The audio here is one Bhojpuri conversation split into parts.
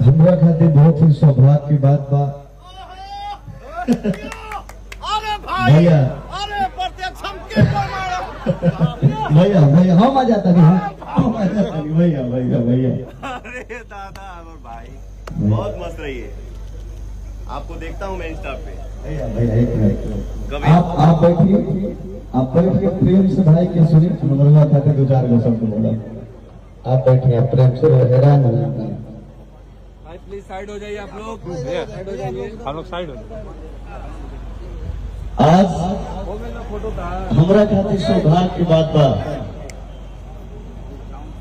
हमरा खातिर बहुत ही सौभाग्य की बात बा। भैया भैया भैया हम आ जाता नहीं, भैया भैया भैया। अरे दादा भाई बहुत मस्त रही है, आपको देखता हूँ मैं इंस्टा पे। भैया भैया एक मिनट, आप बैठिए, आप बैठिए, प्रेम से भाई के सुनिए। मनोरमा खाते 2-4 गो शब्द बोला, आप बैठिए, आप प्रेम से हैरान हो जाते हैं। भाई प्लीज साइड हो जाइए, आप लोग साइड हो जाइए, हम लोग साइड हो जाइए। आज हमरा खातिर सौभाग्य की बात बा,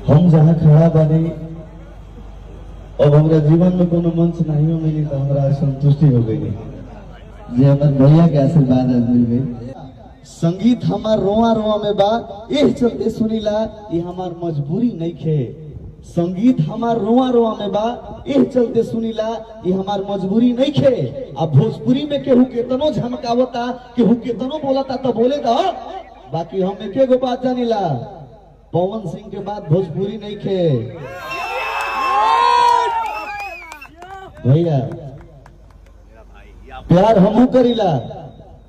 हम जहाँ खड़ा बानी अब हमरा जीवन में कोनो मंच नहीं मिली तो हमरा संतुष्टि हो गई जे हमर भैया के आशीर्वाद आज मिल गई। संगीत हमार रोआ रोआ में बा, एह चलते सुनीला ये हमार मजबूरी नहीं खे। संगीत हमार रोआ रोआ में बा, एह चलते सुनीला ये हमार मजबूरी नहीं खे। अब भोजपुरी में केहू केतनो झमकावता, केहू केतनो बोलता तो बोले दा, बाकी हम एके गो बात जानिला, पवन सिंह के बाद भोजपुरी नहीं खे। भैया प्यार हमहू करीला,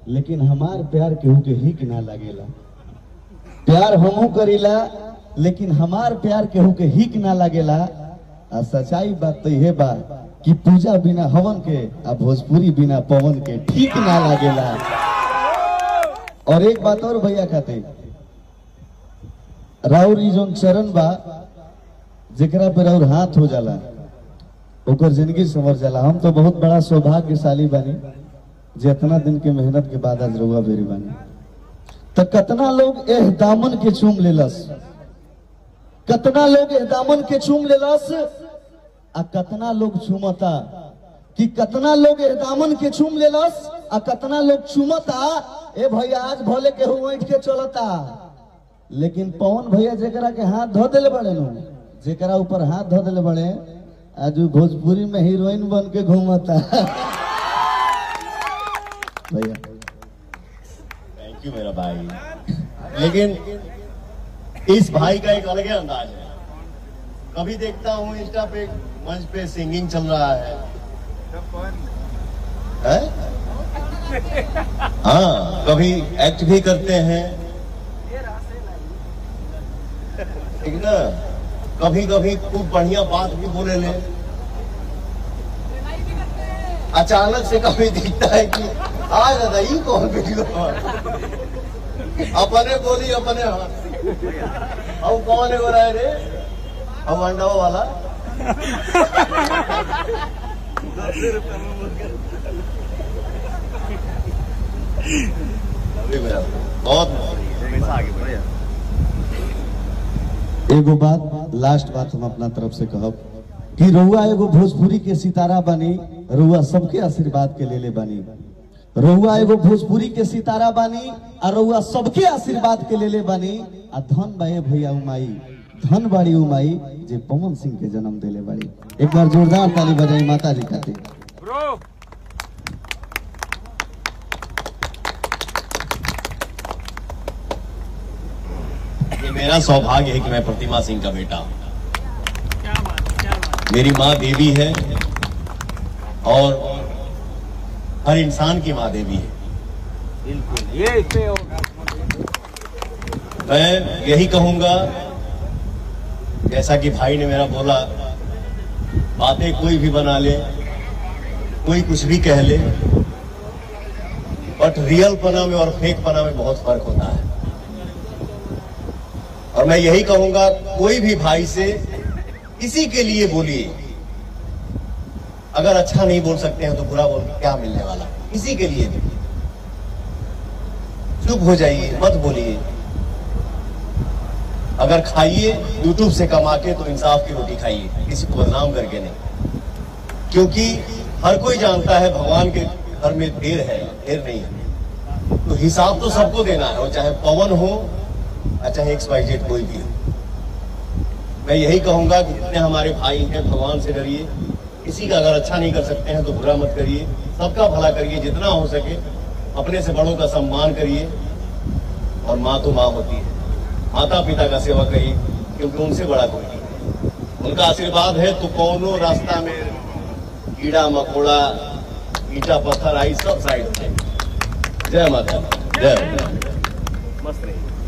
लेकिन हमार प्यार केहू के हिक ना लागेला। प्यार हमहू करीला, लेकिन हमार प्यार केहू के हिक ना लागेला। आ सच्चाई बात तो यह बा कि पूजा बिना हवन के आ भोजपुरी बिना पवन के ठीक ना लागेला। और एक बात और भैया कहते, राउर ई जोन चरण बा जेकरा पे राउर हाथ हो जाला ओकर जिंदगी संवर जाला। हम तो बहुत बड़ा सौभाग्यशाली बानी जे इतना दिन के मेहनत के बाद आज रउआ बेरी बानी। तो कतना लोग एह दामन के चूम लेलस, कतना लोग एह दामन के चूम लेलस, आ कतना लोग चूमता कि कतना लोग एह दामन के चूम लेलस आ कतना लोग चूमता। ए भैया आज भले केहू उठ के चलता, लेकिन पवन भैया जेकरा के हाथ धो दिले बड़े नु, जेकरा ऊपर हाथ धो दिले बड़े, आज भोजपुरी में हीरोइन बन के घूमता। भैया थैंक यू मेरा भाई, लेकिन इस भाई का एक अलग ही अंदाज है। कभी देखता हूँ इंस्टा पे मंच पे सिंगिंग चल रहा है? हाँ, कभी एक्ट भी करते हैं, ठीक ना, कभी कभी खूब बढ़िया बात भी बोले ले। अचानक से कभी दिखता है कि आ दादा ये कौन वीडियो अपने बोली अपने हाथ। अब कौन है बोला रे, अब अंडा वाला बहुत आगे बढ़िया। एगो बात, लास्ट बात हम अपना तरफ से कहब कि रउआ एगो भोजपुरी के सितारा बनी, रउआ सबके आशीर्वाद के लेले बनी। रउआ एगो भोजपुरी के सितारा बानी और रउआ सबके आशीर्वाद के लेले बानी। आ धन बाए भैया उमाई, धन बाड़ी उमाई जे पवन सिंह के जन्म देले बाड़ी। एक बार जोरदार ताली बजाई माता जी खातिर। ये मेरा सौभाग्य है कि मैं प्रतिमा सिंह का बेटा हूं। मेरी माँ देवी है और हर इंसान की माँ देवी है। बिल्कुल ये मैं यही कहूंगा, जैसा कि भाई ने मेरा बोला, बातें कोई भी बना ले, कोई कुछ भी कह ले, बट रियल पना में और फेक पना में बहुत फर्क होता है। और मैं यही कहूंगा, कोई भी भाई से किसी के लिए बोलिए, अगर अच्छा नहीं बोल सकते हैं तो बुरा बोल के क्या मिलने वाला, किसी के लिए भी चुप हो जाइए, मत बोलिए। अगर खाइए यूट्यूब से कमा के तो इंसाफ की रोटी खाइए, किसी को बदनाम करके नहीं। क्योंकि हर कोई जानता है भगवान के घर में देर है, देर नहीं है, तो हिसाब तो सबको देना है, और चाहे पवन हो चाहे XYZ कोई भी हो। मैं यही कहूंगा कि जितने हमारे भाई हैं, भगवान से डरिए। किसी का अगर अच्छा नहीं कर सकते हैं तो बुरा मत करिए, सबका भला करिए, जितना हो सके अपने से बड़ों का सम्मान करिए। और माँ तो माँ होती है, माता पिता का सेवा करिए, क्योंकि उनसे बड़ा कोई नहीं है। उनका आशीर्वाद है तो कौनो रास्ता में कीड़ा मकोड़ा ईटा पत्थर आई सब साइड से। जय माता दी, जय मस्त रही।